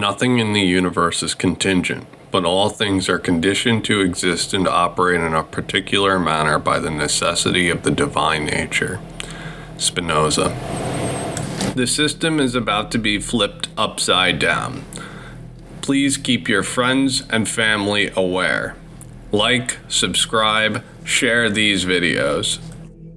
Nothing in the universe is contingent, but all things are conditioned to exist and operate in a particular manner by the necessity of the divine nature. Spinoza. The system is about to be flipped upside down. Please keep your friends and family aware. Like, subscribe, share these videos.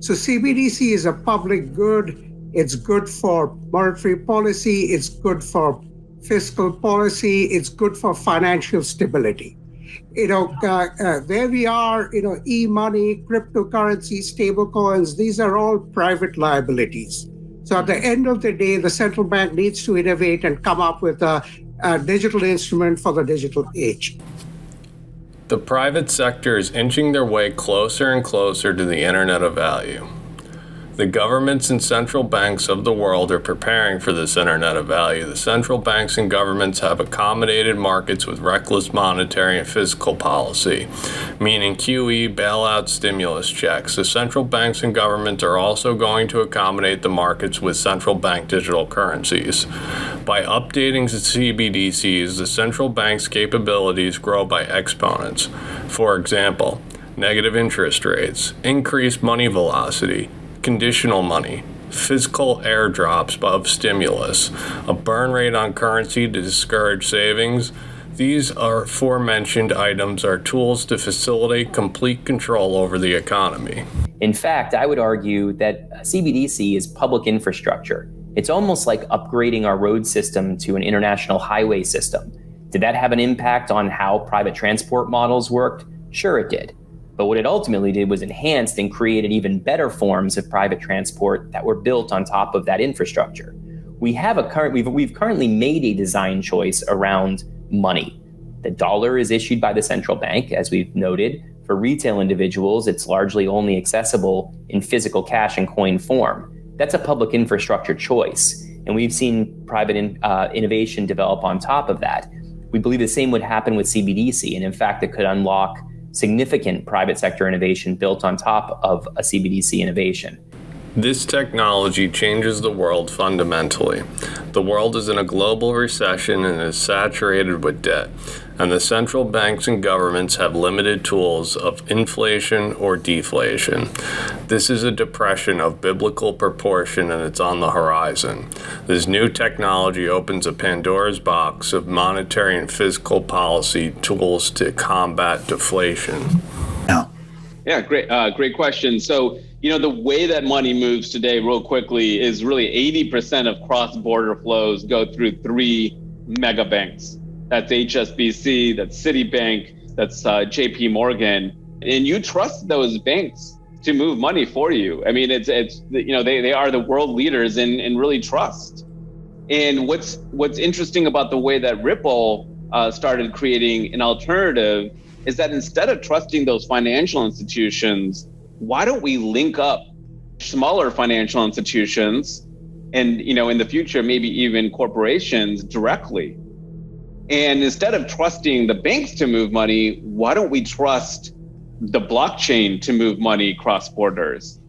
So CBDC is a public good. It's good for monetary policy. It's good for fiscal policy. It's good for financial stability. Where we are, e-money, cryptocurrency, stablecoins, these are all private liabilities. So at the end of the day, the central bank needs to innovate and come up with a digital instrument for the digital age. The private sector is inching their way closer and closer to the Internet of Value. The governments and central banks of the world are preparing for this Internet of Value. The central banks and governments have accommodated markets with reckless monetary and fiscal policy, meaning QE, bailout, stimulus checks. The central banks and governments are also going to accommodate the markets with central bank digital currencies. By updating the CBDCs, the central bank's capabilities grow by exponents. For example, negative interest rates, increased money velocity, conditional money, physical airdrops of stimulus, a burn rate on currency to discourage savings. These aforementioned items are tools to facilitate complete control over the economy. In fact, I would argue that CBDC is public infrastructure. It's almost like upgrading our road system to an international highway system. Did that have an impact on how private transport models worked? Sure it did. But what it ultimately did was enhanced and created even better forms of private transport that were built on top of that infrastructure. We've currently made a design choice around money. The dollar is issued by the central bank, as we've noted. For retail individuals, it's largely only accessible in physical cash and coin form. That's a public infrastructure choice. And we've seen private innovation develop on top of that. We believe the same would happen with CBDC. And in fact, it could unlock significant private sector innovation built on top of a CBDC innovation. This technology changes the world fundamentally. The world is in a global recession and is saturated with debt, and the central banks and governments have limited tools of inflation or deflation. This is a depression of biblical proportion, and it's on the horizon. This new technology opens a Pandora's box of monetary and fiscal policy tools to combat deflation. Yeah, great question. So, the way that money moves today, real quickly, is really 80% of cross-border flows go through three mega banks. That's HSBC, that's Citibank, that's JP Morgan. And you trust those banks to move money for you. I mean, they are the world leaders in really trust. And what's interesting about the way that Ripple started creating an alternative is that instead of trusting those financial institutions, why don't we link up smaller financial institutions and, in the future, maybe even corporations directly? And instead of trusting the banks to move money, why don't we trust the blockchain to move money cross borders?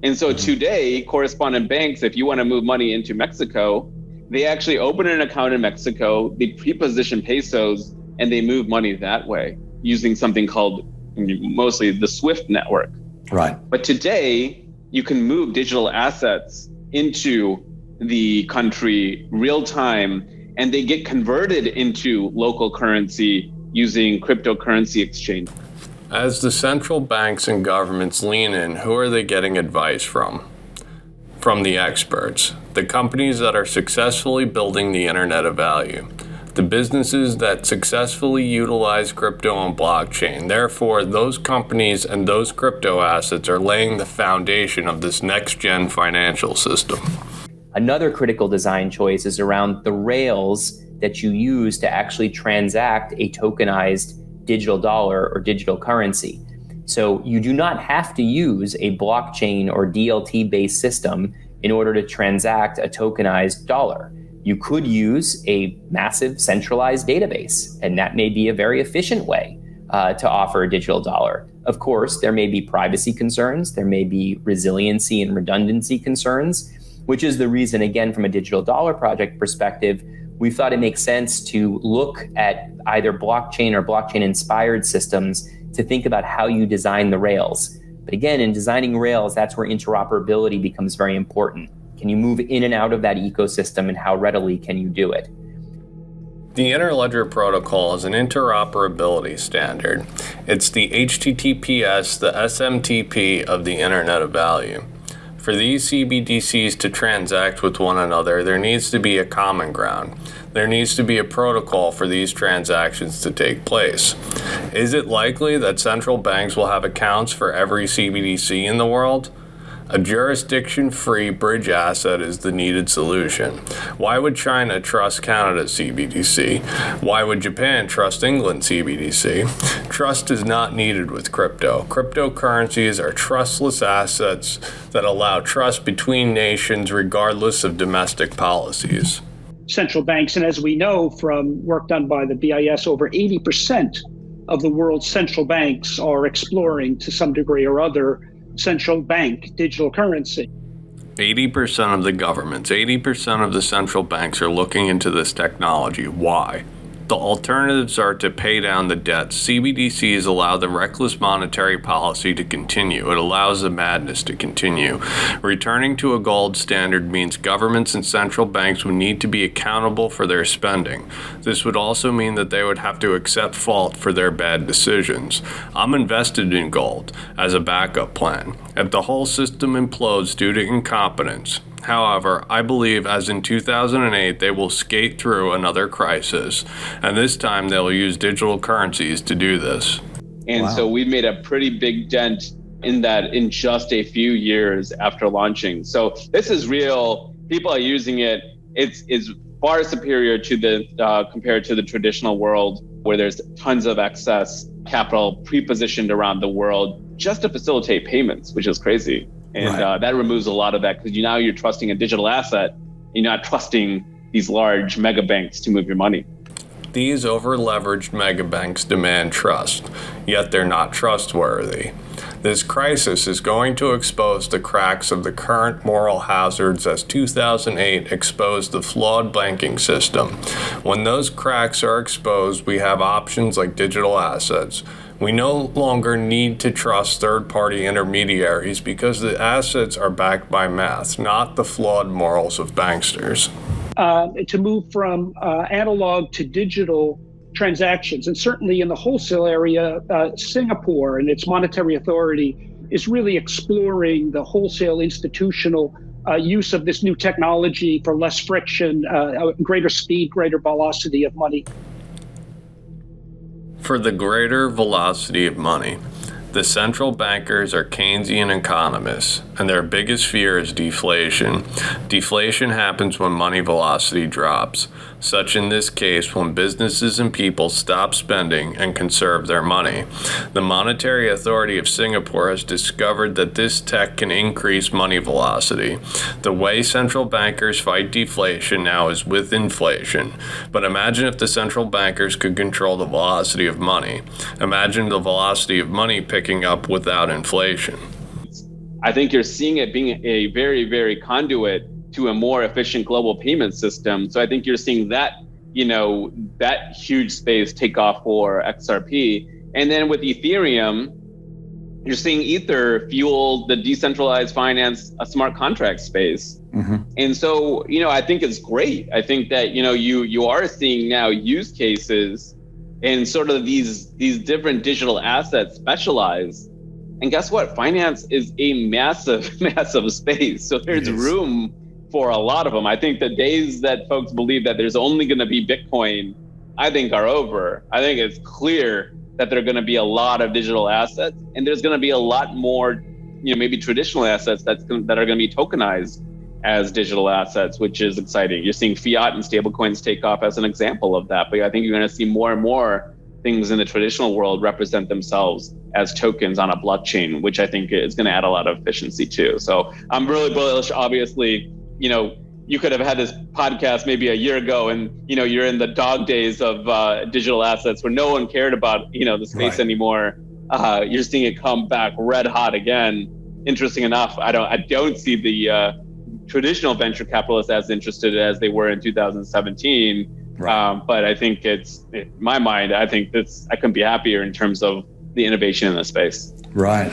And so today, correspondent banks, if you want to move money into Mexico, they actually open an account in Mexico, they pre-position pesos, and they move money that way using something called mostly the SWIFT network. Right. But today, you can move digital assets into the country real time, and they get converted into local currency using cryptocurrency exchange. As the central banks and governments lean in, who are they getting advice from? From the experts, the companies that are successfully building the Internet of Value, the businesses that successfully utilize crypto and blockchain. Therefore, those companies and those crypto assets are laying the foundation of this next-gen financial system. Another critical design choice is around the rails that you use to actually transact a tokenized digital dollar or digital currency. So you do not have to use a blockchain or DLT-based system in order to transact a tokenized dollar. You could use a massive centralized database, and that may be a very efficient way to offer a digital dollar. Of course, there may be privacy concerns, there may be resiliency and redundancy concerns, which is the reason, again, from a digital dollar project perspective, we thought it makes sense to look at either blockchain or blockchain-inspired systems to think about how you design the rails. But again, in designing rails, that's where interoperability becomes very important. Can you move in and out of that ecosystem, and how readily can you do it? The Interledger Protocol is an interoperability standard. It's the HTTPS, the SMTP of the Internet of Value. For these CBDCs to transact with one another, there needs to be a common ground. There needs to be a protocol for these transactions to take place. Is it likely that central banks will have accounts for every CBDC in the world? A jurisdiction-free bridge asset is the needed solution. Why would China trust Canada's CBDC? Why would Japan trust England's CBDC? Trust is not needed with crypto. Cryptocurrencies are trustless assets that allow trust between nations regardless of domestic policies. Central banks, and as we know from work done by the BIS, over 80% of the world's central banks are exploring to some degree or other central bank digital currency. 80% of the governments, 80% of the central banks are looking into this technology. Why? The alternatives are to pay down the debts. CBDCs allow the reckless monetary policy to continue. It allows the madness to continue. Returning to a gold standard means governments and central banks would need to be accountable for their spending. This would also mean that they would have to accept fault for their bad decisions. I'm invested in gold as a backup plan. If the whole system implodes due to incompetence, however, I believe, as in 2008, they will skate through another crisis, and this time they'll use digital currencies to do this. And so we made a pretty big dent in that in just a few years after launching. So this is real. People are using it. It's far superior to the compared to the traditional world, where there's tons of excess capital pre-positioned around the world just to facilitate payments, which is crazy. And that removes a lot of that, because now you're trusting a digital asset. You're not trusting these large mega banks to move your money. These over-leveraged mega banks demand trust, yet they're not trustworthy. This crisis is going to expose the cracks of the current moral hazards as 2008 exposed the flawed banking system. When those cracks are exposed, we have options like digital assets. We no longer need to trust third-party intermediaries because the assets are backed by math, not the flawed morals of banksters. To move from analog to digital transactions, and certainly in the wholesale area, Singapore and its monetary authority is really exploring the wholesale institutional use of this new technology for less friction, greater speed, greater velocity of money. For the greater velocity of money, the central bankers are Keynesian economists, and their biggest fear is deflation. Deflation happens when money velocity drops, such in this case when businesses and people stop spending and conserve their money. The Monetary Authority of Singapore has discovered that this tech can increase money velocity. The way central bankers fight deflation now is with inflation. But imagine if the central bankers could control the velocity of money. Imagine the velocity of money picking up without inflation. I think you're seeing it being a very, very conduit to a more efficient global payment system. So I think you're seeing that, that huge space take off for XRP. And then with Ethereum, you're seeing Ether fuel the decentralized finance, a smart contract space. Mm-hmm. And so, I think it's great. I think that, you are seeing now use cases and sort of these different digital assets specialize. And guess what? Finance is a massive, massive space. So there's room for a lot of them. I think the days that folks believe that there's only going to be Bitcoin, I think are over. I think it's clear that there are going to be a lot of digital assets, and there's going to be a lot more, maybe traditional assets that are going to be tokenized as digital assets, which is exciting. You're seeing fiat and stablecoins take off as an example of that. But I think you're going to see more and more things in the traditional world represent themselves as tokens on a blockchain, which I think is going to add a lot of efficiency too. So I'm really bullish. Obviously, you could have had this podcast maybe a year ago, and you're in the dog days of digital assets where no one cared about the space anymore. You're seeing it come back red hot again. Interesting enough, I don't see the traditional venture capitalists as interested as they were in 2017. Right. But I think in my mind, I think I couldn't be happier in terms of the innovation in the space. Right.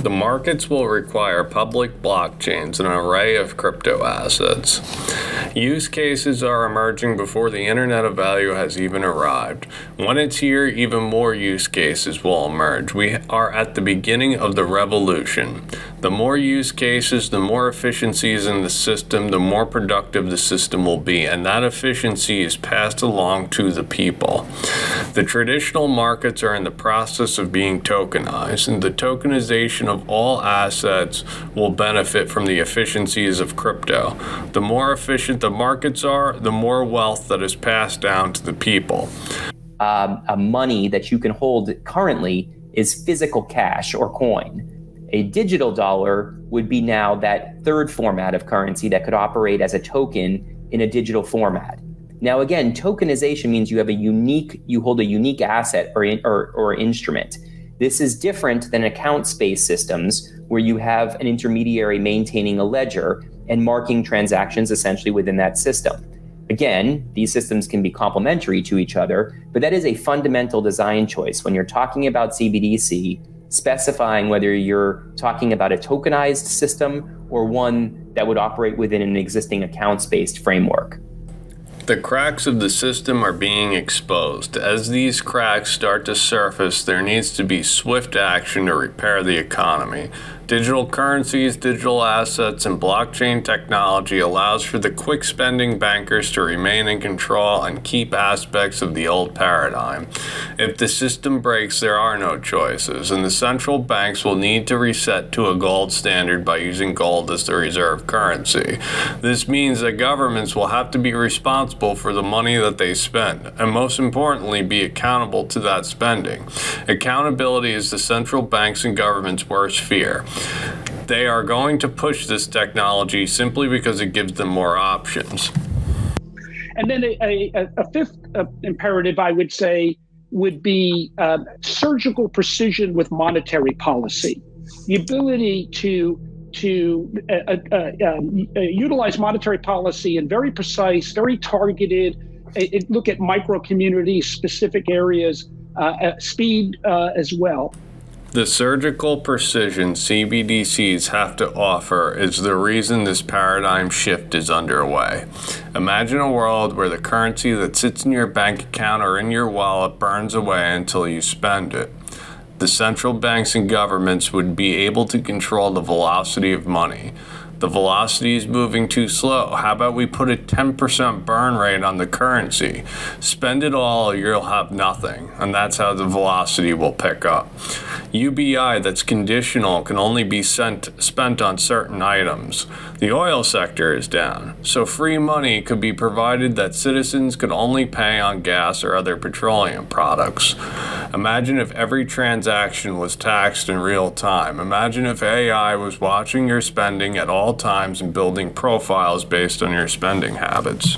The markets will require public blockchains and an array of crypto assets. Use cases are emerging before the Internet of Value has even arrived. When it's here, even more use cases will emerge. We are at the beginning of the revolution. The more use cases, the more efficiencies in the system, the more productive the system will be, and that efficiency is passed along to the people. The traditional markets are in the process of being tokenized, and the tokenization of all assets will benefit from the efficiencies of crypto. The more efficient the markets are, the more wealth that is passed down to the people. Money that you can hold currently is physical cash or coin. A digital dollar would be now that third format of currency that could operate as a token in a digital format. Now, again, tokenization means you hold a unique asset or instrument. This is different than account-based systems where you have an intermediary maintaining a ledger and marking transactions essentially within that system. Again, these systems can be complementary to each other, but that is a fundamental design choice when you're talking about CBDC, specifying whether you're talking about a tokenized system or one that would operate within an existing accounts-based framework. The cracks of the system are being exposed. As these cracks start to surface, there needs to be swift action to repair the economy. Digital currencies, digital assets, and blockchain technology allows for the quick spending bankers to remain in control and keep aspects of the old paradigm. If the system breaks, there are no choices, and the central banks will need to reset to a gold standard by using gold as the reserve currency. This means that governments will have to be responsible for the money that they spend, and most importantly, be accountable to that spending. Accountability is the central banks and governments' worst fear. They are going to push this technology simply because it gives them more options. And then a fifth imperative, I would say, would be surgical precision with monetary policy. The ability to utilize monetary policy in very precise, very targeted, look at micro communities, specific areas, speed as well. The surgical precision CBDCs have to offer is the reason this paradigm shift is underway. Imagine a world where the currency that sits in your bank account or in your wallet burns away until you spend it. The central banks and governments would be able to control the velocity of money. The velocity is moving too slow. How about we put a 10% burn rate on the currency? Spend it all or you'll have nothing. And that's how the velocity will pick up. UBI that's conditional can only be spent on certain items. The oil sector is down, so free money could be provided that citizens could only pay on gas or other petroleum products. Imagine if every transaction was taxed in real time. Imagine if AI was watching your spending at all times and building profiles based on your spending habits.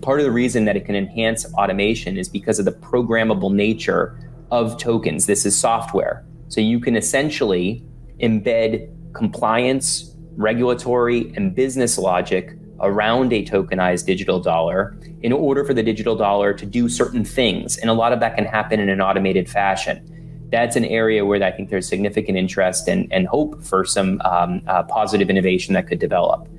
Part of the reason that it can enhance automation is because of the programmable nature of tokens. This is software. So you can essentially embed compliance, regulatory, and business logic around a tokenized digital dollar in order for the digital dollar to do certain things. And a lot of that can happen in an automated fashion. That's an area where I think there's significant interest and hope for some positive innovation that could develop.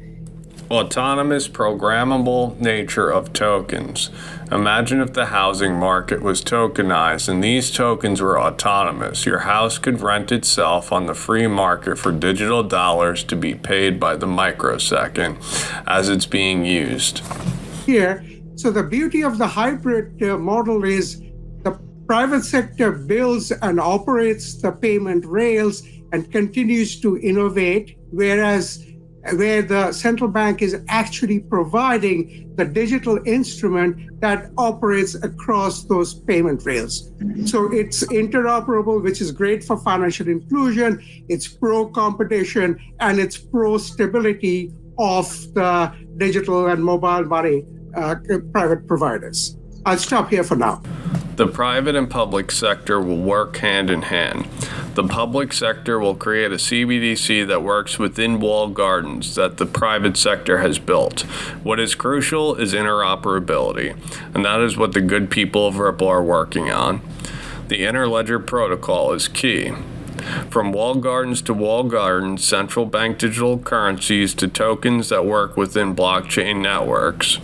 Autonomous programmable nature of tokens. Imagine if the housing market was tokenized and these tokens were autonomous. Your house could rent itself on the free market for digital dollars to be paid by the microsecond as it's being used. Here, so the beauty of the hybrid model is the private sector builds and operates the payment rails and continues to innovate, whereas where the central bank is actually providing the digital instrument that operates across those payment rails. So it's interoperable, which is great for financial inclusion, it's pro-competition, and it's pro-stability of the digital and mobile money private providers. I'll stop here for now. The private and public sector will work hand in hand. The public sector will create a CBDC that works within walled gardens that the private sector has built. What is crucial is interoperability, and that is what the good people of Ripple are working on. The interledger protocol is key. From walled gardens to walled gardens, central bank digital currencies to tokens that work within blockchain networks.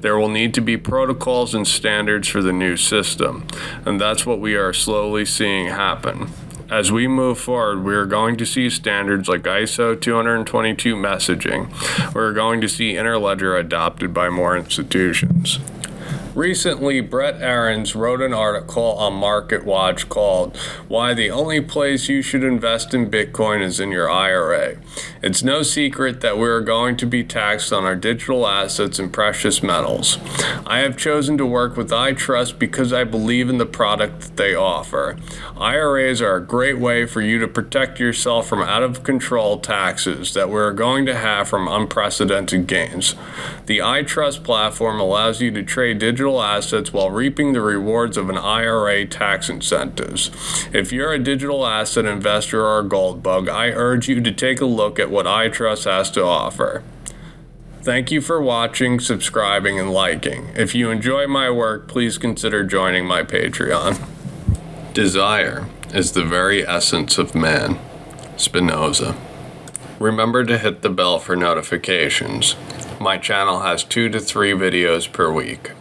There will need to be protocols and standards for the new system, and that's what we are slowly seeing happen. As we move forward, we are going to see standards like ISO 222 messaging. We're going to see interledger adopted by more institutions. Recently, Brett Ahrens wrote an article on MarketWatch called "Why the Only Place You Should Invest in Bitcoin is in Your IRA." It's no secret that we are going to be taxed on our digital assets and precious metals. I have chosen to work with iTrust because I believe in the product that they offer. IRAs are a great way for you to protect yourself from out-of-control taxes that we're going to have from unprecedented gains. The iTrust platform allows you to trade digital assets while reaping the rewards of an IRA tax incentives. If you're a digital asset investor or a gold bug, I urge you to take a look at what iTrust has to offer. Thank you for watching, subscribing, and liking. If you enjoy my work, please consider joining my Patreon. Desire is the very essence of man. Spinoza. Remember to hit the bell for notifications. My channel has 2 to 3 videos per week.